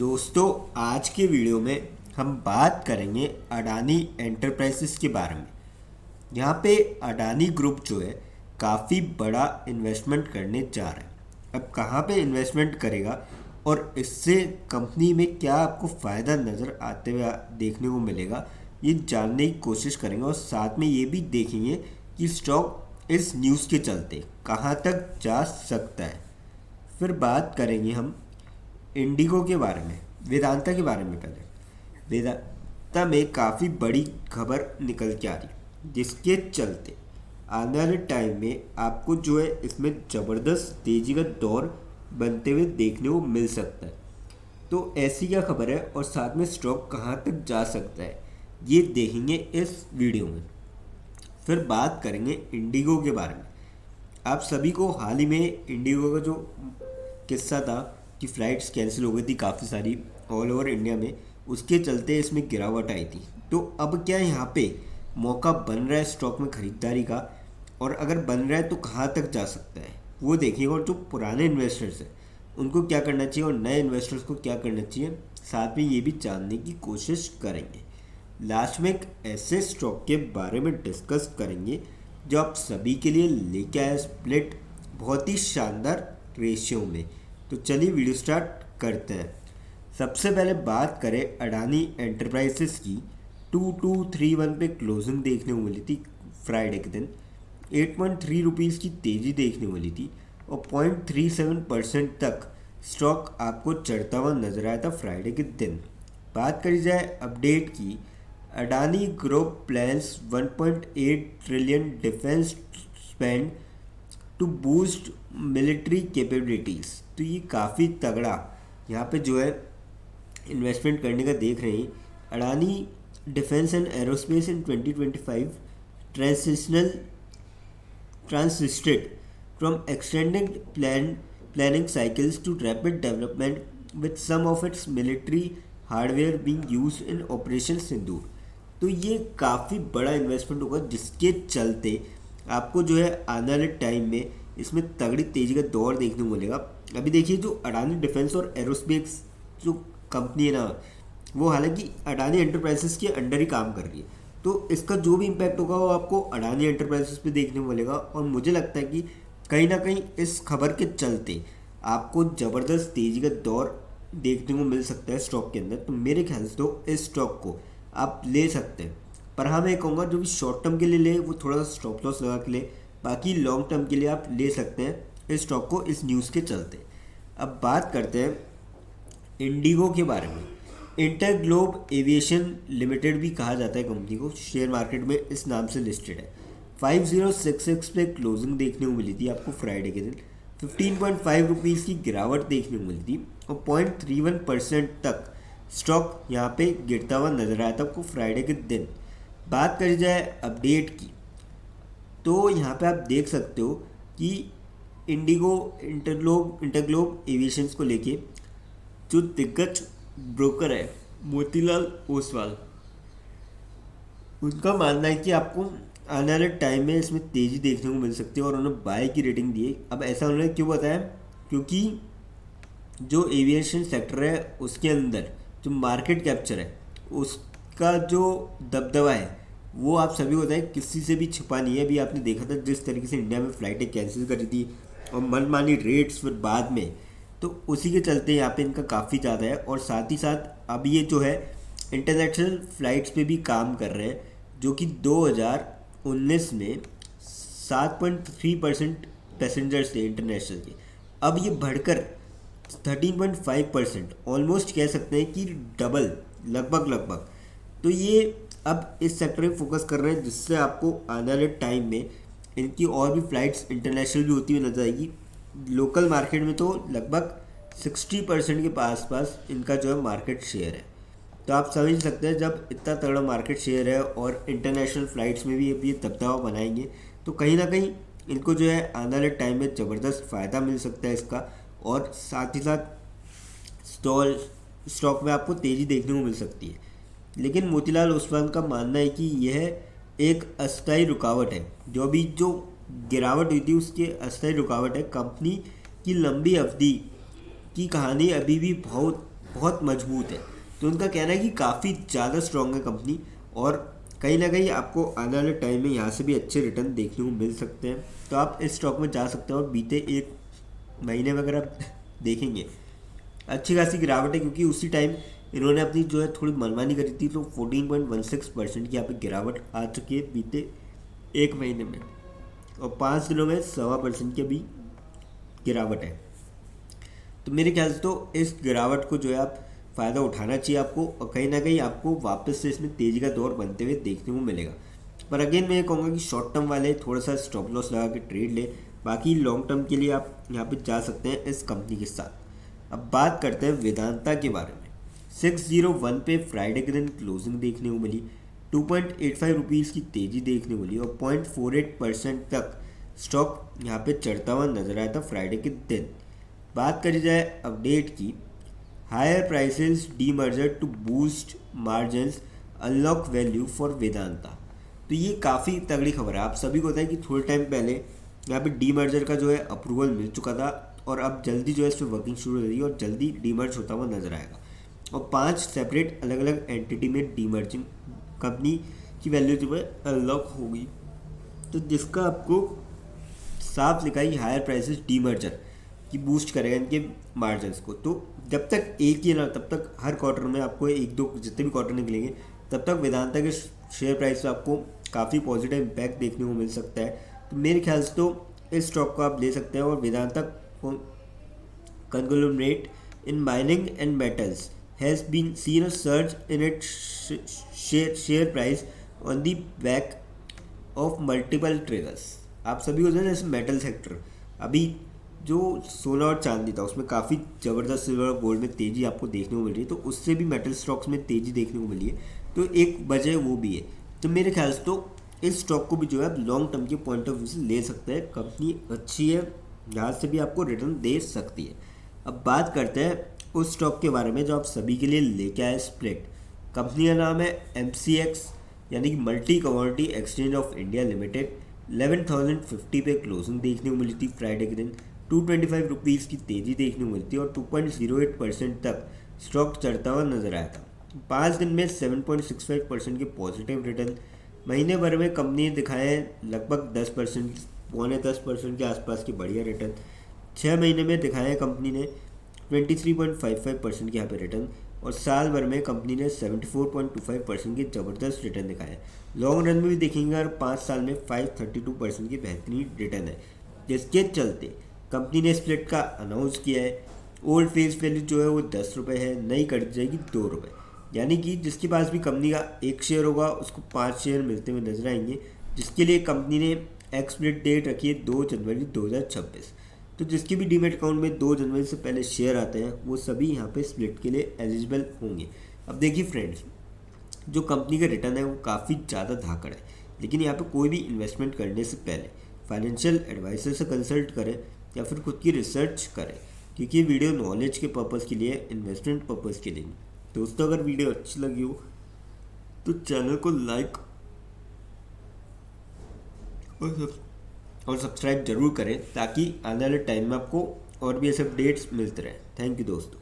दोस्तों, आज के वीडियो में हम बात करेंगे अडानी एंटरप्राइजेस के बारे में। यहाँ पे अडानी ग्रुप जो है काफ़ी बड़ा इन्वेस्टमेंट करने जा रहा है। अब कहाँ पे इन्वेस्टमेंट करेगा और इससे कंपनी में क्या आपको फ़ायदा नज़र आते हुए देखने को मिलेगा, ये जानने की कोशिश करेंगे और साथ में ये भी देखेंगे कि स्टॉक इस न्यूज़ के चलते कहाँ तक जा सकता है। फिर बात करेंगे हम इंडिगो के बारे में, वेदांता के बारे में। पहले वेदांता में काफ़ी बड़ी खबर निकल के आ रही, जिसके चलते आने वाले टाइम में आपको जो है इसमें ज़बरदस्त तेज़ी का दौर बनते हुए देखने को मिल सकता है। तो ऐसी क्या खबर है और साथ में स्टॉक कहाँ तक जा सकता है, ये देखेंगे इस वीडियो में। फिर बात करेंगे इंडिगो के बारे में। आप सभी को हाल ही में इंडिगो का जो किस्सा था कि फ़्लाइट्स कैंसिल हो गई थी काफ़ी सारी ऑल ओवर इंडिया में, उसके चलते इसमें गिरावट आई थी। तो अब क्या यहाँ पे मौका बन रहा है स्टॉक में ख़रीदारी का, और अगर बन रहा है तो कहाँ तक जा सकता है वो देखिए। और जो पुराने इन्वेस्टर्स हैं उनको क्या करना चाहिए और नए इन्वेस्टर्स को क्या करना चाहिए, साथ में ये भी जानने की कोशिश करेंगे। लास्ट में एक ऐसे स्टॉक के बारे में डिस्कस करेंगे जो आप सभी के लिए लेके आए स्प्लिट बहुत ही शानदार रेशियो में। तो चलिए वीडियो स्टार्ट करते हैं। सबसे पहले बात करें अडानी एंटरप्राइजेस की। 2231 पे क्लोजिंग देखने को मिली थी फ्राइडे के दिन। 8.3 रुपीज़ की तेज़ी देखने को मिली थी और 0.37% तक स्टॉक आपको चढ़ता हुआ नजर आया था फ्राइडे के दिन। बात करी जाए अपडेट की, Adani group plans 1.8 trillion defence spend to boost military capabilities. तो ये काफ़ी तगड़ा यहाँ पे जो है इन्वेस्टमेंट करने का देख रहे हैं। Adani defence and aerospace in 2025 transited from extended planning cycles to rapid development, with some of its military hardware being used in Operation Sindoor। तो ये काफ़ी बड़ा इन्वेस्टमेंट होगा जिसके चलते आपको जो है आने वाले टाइम में इसमें तगड़ी तेज़ी का दौर देखने को मिलेगा। अभी देखिए जो अडानी डिफेंस और एरोस्पेस जो कंपनी है ना, वो हालांकि अडानी एंटरप्राइजेस के अंडर ही काम कर रही है, तो इसका जो भी इम्पैक्ट होगा वो आपको अडानी एंटरप्राइजेस पे देखने को मिलेगा। और मुझे लगता है कि कहीं ना कहीं इस खबर के चलते आपको ज़बरदस्त तेज़ी का दौर देखने को मिल सकता है स्टॉक के अंदर। तो मेरे ख्याल से तो इस स्टॉक को आप ले सकते हैं, पर हाँ मैं कहूँगा जो भी शॉर्ट टर्म के लिए ले वो थोड़ा सा स्टॉप लॉस लगा के ले, बाकी लॉन्ग टर्म के लिए आप ले सकते हैं इस स्टॉक को इस न्यूज़ के चलते। अब बात करते हैं इंडिगो के बारे में। इंटरग्लोब एविएशन लिमिटेड भी कहा जाता है कंपनी को, शेयर मार्केट में इस नाम से लिस्टेड है। 5066 पे क्लोजिंग देखने को मिली थी आपको फ्राइडे के दिन। 15.5 रुपीज़ की गिरावट देखने को मिली थी और 0.31% तक स्टॉक यहाँ पे गिरता हुआ नजर आया था आपको फ्राइडे के दिन। बात करी जाए अपडेट की, तो यहाँ पे आप देख सकते हो कि इंडिगो इंटरग्लोब एविएशंस को लेके जो दिग्गज ब्रोकर है मोतीलाल ओसवाल, उनका मानना है कि आपको आने वाले टाइम में इसमें तेज़ी देखने को मिल सकती है और उन्होंने बाय की रेटिंग दी है। अब ऐसा उन्होंने क्यों बताया, क्योंकि जो एविएशन सेक्टर है उसके अंदर जो मार्केट कैप्चर है उसका जो दबदबा है वो आप सभी को बताएं किसी से भी छुपा नहीं है। अभी आपने देखा था जिस तरीके से इंडिया में फ़्लाइटें कैंसिल करी थी और मनमानी रेट्स फिर बाद में, तो उसी के चलते यहाँ पे इनका काफ़ी ज़्यादा है। और साथ ही साथ अब ये जो है इंटरनेशनल फ़्लाइट्स पे भी काम कर रहे हैं, जो कि 2019 में 7.3% पैसेंजर्स थे इंटरनेशनल के, अब ये बढ़कर 13.5%, ऑलमोस्ट कह सकते हैं कि डबल लगभग। तो ये अब इस सेक्टर में फोकस कर रहे हैं, जिससे आपको आने वाले टाइम में इनकी और भी फ़्लाइट्स इंटरनेशनल भी होती हुई नजर आएगी। लोकल मार्केट में तो लगभग 60% के आसपास इनका जो है मार्केट शेयर है। तो आप समझ सकते हैं जब इतना तगड़ा मार्केट शेयर है और इंटरनेशनल फ़्लाइट्स में भी अब ये दबदबा बनाएंगे, तो कहीं ना कहीं इनको जो है आने वाले टाइम में ज़बरदस्त फ़ायदा मिल सकता है इसका। और साथ ही साथ स्टॉक में आपको तेज़ी देखने को मिल सकती है। लेकिन मोतीलाल ओसवाल का मानना है कि यह एक अस्थायी रुकावट है, जो अभी जो गिरावट हुई थी उसके अस्थायी रुकावट है। कंपनी की लंबी अवधि की कहानी अभी भी बहुत बहुत मजबूत है। तो उनका कहना है कि काफ़ी ज़्यादा स्ट्रॉन्ग है कंपनी, और कहीं ना कहीं आपको आने वाले टाइम में यहाँ से भी अच्छे रिटर्न देखने को मिल सकते हैं। तो आप इस स्टॉक में जा सकते हैं, और बीते एक महीने में अगर आप देखेंगे अच्छी खासी गिरावट है, क्योंकि उसी टाइम इन्होंने अपनी जो है थोड़ी मनमानी करी थी, तो 14.16% की यहाँ पे गिरावट आ चुकी है बीते एक महीने में, और 5 दिनों में 1.25% की भी गिरावट है। तो मेरे ख्याल से तो इस गिरावट को जो है आप फ़ायदा उठाना चाहिए आपको, और कहीं ना कहीं आपको वापस से इसमें तेज़ी का दौर बनते हुए देखने को मिलेगा। पर अगेन मैं ये कहूँगा कि शॉर्ट टर्म वाले थोड़ा सा स्टॉप लॉस लगा के ट्रेड ले, बाकी लॉन्ग टर्म के लिए आप यहाँ पे जा सकते हैं इस कंपनी के साथ। अब बात करते हैं वेदांता के बारे में। 601 पे फ्राइडे के दिन क्लोजिंग देखने को मिली, 2.85 रुपीज़ की तेज़ी देखने को मिली, और 0.48% तक स्टॉक यहाँ पे चढ़ता हुआ नजर आया था फ्राइडे के दिन। बात करी जाए अपडेट की, higher prices demerger to boost margins unlock value for Vedanta. तो ये काफ़ी तगड़ी खबर है। आप सभी को पता है कि थोड़े टाइम पहले यहाँ पे डीमर्जर का जो है अप्रूवल मिल चुका था, और अब जल्दी जो है इस पर वर्किंग शुरू हो रही है, और जल्दी डीमर्ज होता हुआ नजर आएगा, और 5 सेपरेट अलग अलग एंटिटी में डीमर्जिंग कंपनी की वैल्यू जो है अनलॉक होगी। तो जिसका आपको साफ लिखा है हायर प्राइसेस डीमर्जर की बूस्ट करेगा इनके मार्जिन्स को। तो जब तक एक ही ना, तब तक हर क्वार्टर में आपको एक दो जितने भी क्वार्टर निकलेंगे, तब तक वेदांता के शेयर प्राइस पे आपको काफ़ी पॉजिटिव इम्पैक्ट देखने को मिल सकता है। तो मेरे ख्याल से तो इस स्टॉक को आप ले सकते हैं। और Vedanta conglomerate in mining and metals has been seen a surge in its share price on the back of multiple triggers। आप सभी को जाना जैसे मेटल सेक्टर, अभी जो सोना और चांदी था उसमें काफ़ी ज़बरदस्त सिल्वर और गोल्ड में तेज़ी आपको देखने को मिल रही है, तो उससे भी मेटल स्टॉक्स में तेज़ी देखने को मिली है। तो एक वजह वो भी है। तो मेरे ख्याल से तो इस स्टॉक को भी जो है आप लॉन्ग टर्म के पॉइंट ऑफ व्यू से ले सकते हैं। कंपनी अच्छी है, यहाँ से भी आपको रिटर्न दे सकती है। अब बात करते हैं उस स्टॉक के बारे में जो आप सभी के लिए लेके आए, स्प्लिट। कंपनी का नाम है MCX, यानी कि multi commodity exchange of India limited. 11,050 पे क्लोजिंग देखने को मिली थी फ्राइडे के दिन, 225 रुपीज़ की तेज़ी देखने को मिलती है, और 2.08% तक स्टॉक चढ़ता हुआ नजर आया था। 5 दिन में 7.65% के पॉजिटिव रिटर्न। महीने भर में कंपनी ने दिखाए हैं लगभग 10%, पौने 10% के आसपास के बढ़िया रिटर्न। 6 महीने में दिखाए हैं कंपनी ने 23.55% के यहाँ पे रिटर्न, और साल भर में कंपनी ने 74.25% के ज़बरदस्त रिटर्न दिखाए हैं। लॉन्ग रन में भी देखेंगे और 5 साल में 532% की बेहतरीन रिटर्न है, जिसके चलते कंपनी ने स्प्लिट का अनाउंस किया है। ओल्ड फेस वैल्यू जो है वो 10 रुपये है, नई कट जाएगी 2 रुपये, यानी कि जिसके पास भी कंपनी का एक शेयर होगा उसको 5 शेयर मिलते हुए नजर आएंगे, जिसके लिए कंपनी ने एक्सप्लिट डेट रखी है 2 जनवरी 2026। तो जिसके भी डीमेट अकाउंट में 2 जनवरी से पहले शेयर आते हैं वो सभी यहाँ पे स्प्लिट के लिए एलिजिबल होंगे। अब देखिए फ्रेंड्स, जो कंपनी का रिटर्न है वो काफ़ी ज़्यादा धाकड़ है, लेकिन यहाँ पे कोई भी इन्वेस्टमेंट करने से पहले फाइनेंशियल एडवाइजर से कंसल्ट करें या फिर खुद की रिसर्च करें, क्योंकि ये वीडियो नॉलेज के पर्पज़ के लिए, इन्वेस्टमेंट पर्पज़ के लिए नहीं। दोस्तों, अगर वीडियो अच्छी लगी हो तो चैनल को लाइक और सब्सक्राइब जरूर करें, ताकि आने वाले टाइम में आपको और भी ऐसे अपडेट्स मिलते रहें। थैंक यू दोस्तों।